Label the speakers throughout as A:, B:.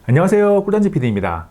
A: 안녕하세요. 꿀단지 PD입니다.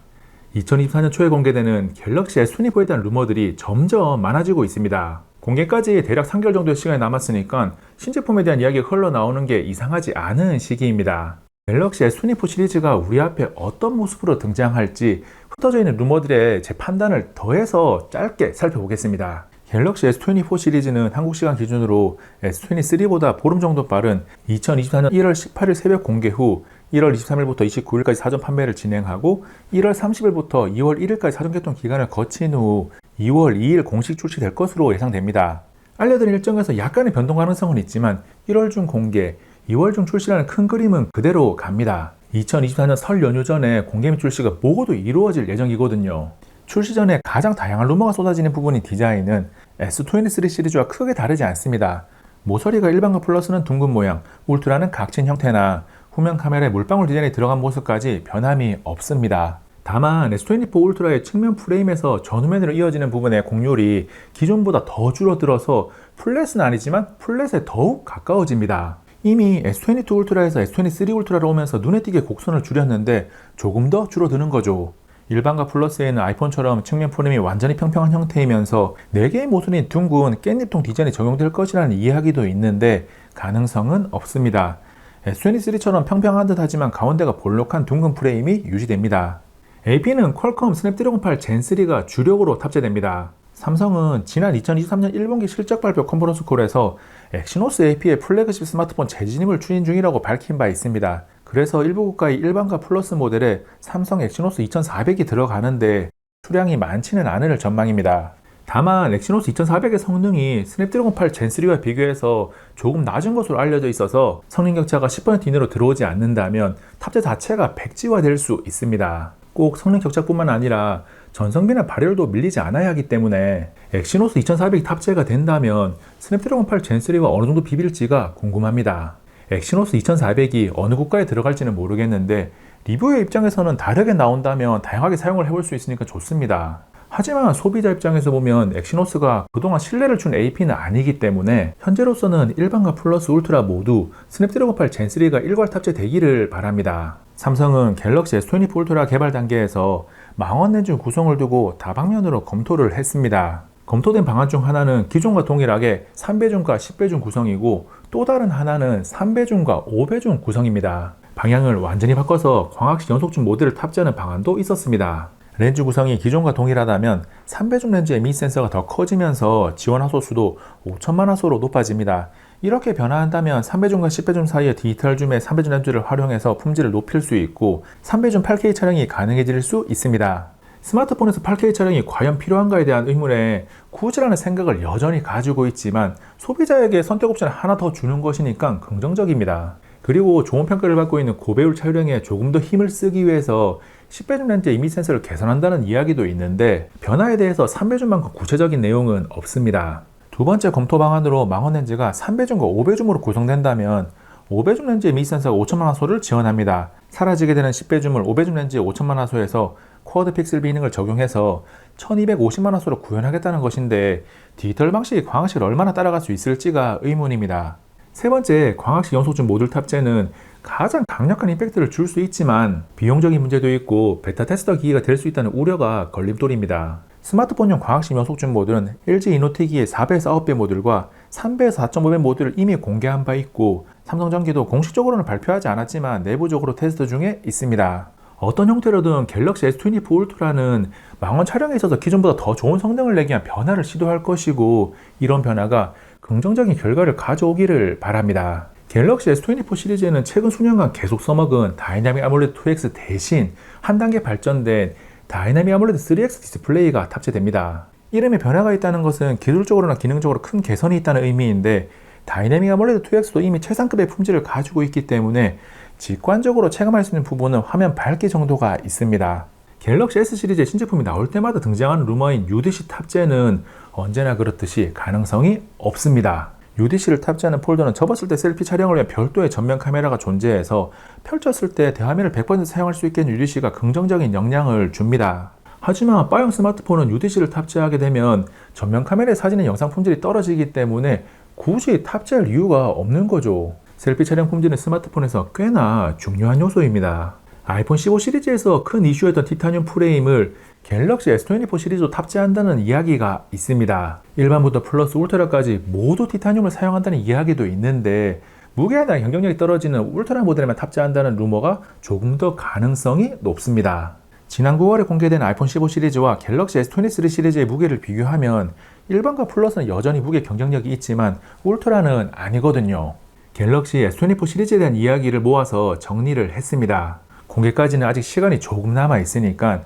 A: 2024년 초에 공개되는 갤럭시 S24에 대한 루머들이 점점 많아지고 있습니다. 공개까지 대략 3개월 정도의 시간이 남았으니까 신제품에 대한 이야기가 흘러나오는 게 이상하지 않은 시기입니다. 갤럭시 S24 시리즈가 우리 앞에 어떤 모습으로 등장할지 흩어져 있는 루머들의 제 판단을 더해서 짧게 살펴보겠습니다. 갤럭시 S24 시리즈는 한국 시간 기준으로 S23보다 보름 정도 빠른 2024년 1월 18일 새벽 공개 후 1월 23일부터 29일까지 사전 판매를 진행하고 1월 30일부터 2월 1일까지 사전 개통 기간을 거친 후 2월 2일 공식 출시될 것으로 예상됩니다. 알려드린 일정에서 약간의 변동 가능성은 있지만 1월 중 공개, 2월 중 출시라는 큰 그림은 그대로 갑니다. 2024년 설 연휴 전에 공개 및 출시가 모두 이루어질 예정이거든요. 출시 전에 가장 다양한 루머가 쏟아지는 부분인 디자인은 S23 시리즈와 크게 다르지 않습니다. 모서리가 일반과 플러스는 둥근 모양, 울트라는 각진 형태나 후면 카메라에 물방울 디자인이 들어간 모습까지 변함이 없습니다. 다만 S24 울트라의 측면 프레임에서 전후면으로 이어지는 부분의 곡률이 기존보다 더 줄어들어서 플랫은 아니지만 플랫에 더욱 가까워집니다. 이미 S22 울트라에서 S23 울트라로 오면서 눈에 띄게 곡선을 줄였는데 조금 더 줄어드는 거죠. 일반과 플러스에는 아이폰처럼 측면 프레임이 완전히 평평한 형태이면서 4개의 모서리인 둥근 깻잎통 디자인이 적용될 것이라는 이야기도 있는데 가능성은 없습니다. S23처럼 평평한 듯 하지만 가운데가 볼록한 둥근 프레임이 유지됩니다. AP는 퀄컴 스냅드래곤 8 젠3가 주력으로 탑재됩니다. 삼성은 지난 2023년 1분기 실적 발표 컨퍼런스 콜에서 엑시노스 AP의 플래그십 스마트폰 재진입을 추진 중이라고 밝힌 바 있습니다. 그래서 일부 국가의 일반과 플러스 모델에 삼성 엑시노스 2400이 들어가는데 수량이 많지는 않을 전망입니다. 다만 엑시노스 2400의 성능이 스냅드래곤 8 젠3와 비교해서 조금 낮은 것으로 알려져 있어서 성능 격차가 10% 이내로 들어오지 않는다면 탑재 자체가 백지화될 수 있습니다. 꼭 성능 격차뿐만 아니라 전성비나 발열도 밀리지 않아야 하기 때문에 엑시노스 2400이 탑재가 된다면 스냅드래곤 8 젠3와 어느 정도 비빌지가 궁금합니다. 엑시노스 2400이 어느 국가에 들어갈지는 모르겠는데 리뷰의 입장에서는 다르게 나온다면 다양하게 사용을 해볼 수 있으니까 좋습니다. 하지만 소비자 입장에서 보면 엑시노스가 그동안 신뢰를 준 AP는 아니기 때문에 현재로서는 일반과 플러스 울트라 모두 스냅드래곤 8 젠3가 일괄 탑재되기를 바랍니다. 삼성은 갤럭시 S24 울트라 개발 단계에서 망원 렌즈 구성을 두고 다방면으로 검토를 했습니다. 검토된 방안 중 하나는 기존과 동일하게 3배줌과 10배줌 구성이고 또 다른 하나는 3배줌과 5배줌 구성입니다. 방향을 완전히 바꿔서 광학식 연속줌 모드를 탑재하는 방안도 있었습니다. 렌즈 구성이 기존과 동일하다면 3배줌 렌즈의 미 센서가 더 커지면서 지원 화소수도 5000만 화소로 높아집니다. 이렇게 변화한다면 3배줌과 10배줌 사이의 디지털 줌의 3배줌 렌즈를 활용해서 품질을 높일 수 있고 3배줌 8K 촬영이 가능해질 수 있습니다. 스마트폰에서 8K 촬영이 과연 필요한가에 대한 의문에 굳이라는 생각을 여전히 가지고 있지만 소비자에게 선택 옵션을 하나 더 주는 것이니까 긍정적입니다. 그리고 좋은 평가를 받고 있는 고배율 촬영에 조금 더 힘을 쓰기 위해서 10배줌 렌즈의 이미지 센서를 개선한다는 이야기도 있는데 변화에 대해서 3배줌만큼 구체적인 내용은 없습니다. 두 번째 검토 방안으로 망원 렌즈가 3배줌과 5배줌으로 구성된다면 5배줌 렌즈의 이미지 센서가 5000만 화소를 지원합니다. 사라지게 되는 10배줌을 5배줌 렌즈의 5000만 화소에서 쿼드 픽셀 기능을 적용해서 1250만 화소로 구현하겠다는 것인데 디지털 방식이 광학식을 얼마나 따라갈 수 있을지가 의문입니다. 세 번째, 광학식 연속줌 모듈 탑재는 가장 강력한 임팩트를 줄 수 있지만 비용적인 문제도 있고 베타 테스터 기기가 될 수 있다는 우려가 걸림돌입니다. 스마트폰용 광학식 연속줌 모듈은 LG 이노티기의 4배에서 9배 모듈과 3배에서 4.5배 모듈을 이미 공개한 바 있고 삼성전기도 공식적으로는 발표하지 않았지만 내부적으로 테스트 중에 있습니다. 어떤 형태로든 갤럭시 S24 울트라는 망원 촬영에 있어서 기존보다 더 좋은 성능을 내기 위한 변화를 시도할 것이고 이런 변화가 긍정적인 결과를 가져오기를 바랍니다. 갤럭시 S24 시리즈에는 최근 수년간 계속 써먹은 다이나믹 아몰레드 2X 대신 한 단계 발전된 다이나믹 아몰레드 3X 디스플레이가 탑재됩니다. 이름에 변화가 있다는 것은 기술적으로나 기능적으로 큰 개선이 있다는 의미인데 다이나믹 아몰레드 2X도 이미 최상급의 품질을 가지고 있기 때문에 직관적으로 체감할 수 있는 부분은 화면 밝기 정도가 있습니다. 갤럭시 S 시리즈의 신제품이 나올 때마다 등장하는 루머인 UDC 탑재는 언제나 그렇듯이 가능성이 없습니다. UDC를 탑재하는 폴더는 접었을 때 셀피 촬영을 위한 별도의 전면 카메라가 존재해서 펼쳤을 때 대화면을 100% 사용할 수 있게 하는 UDC가 긍정적인 영향을 줍니다. 하지만 바형 스마트폰은 UDC를 탑재하게 되면 전면 카메라의 사진의 영상 품질이 떨어지기 때문에 굳이 탑재할 이유가 없는 거죠. 셀피 촬영 품질은 스마트폰에서 꽤나 중요한 요소입니다. 아이폰 15 시리즈에서 큰 이슈였던 티타늄 프레임을 갤럭시 S24 시리즈로 탑재한다는 이야기가 있습니다. 일반부터 플러스 울트라까지 모두 티타늄을 사용한다는 이야기도 있는데 무게에 대한 경쟁력이 떨어지는 울트라 모델에만 탑재한다는 루머가 조금 더 가능성이 높습니다. 지난 9월에 공개된 아이폰 15 시리즈와 갤럭시 S23 시리즈의 무게를 비교하면 일반과 플러스는 여전히 무게 경쟁력이 있지만 울트라는 아니거든요. 갤럭시 S24 시리즈에 대한 이야기를 모아서 정리를 했습니다. 공개까지는 아직 시간이 조금 남아 있으니까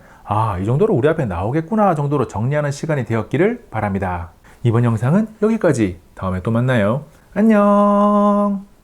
A: 이 정도로 우리 앞에 나오겠구나 정도로 정리하는 시간이 되었기를 바랍니다. 이번 영상은 여기까지. 다음에 또 만나요. 안녕.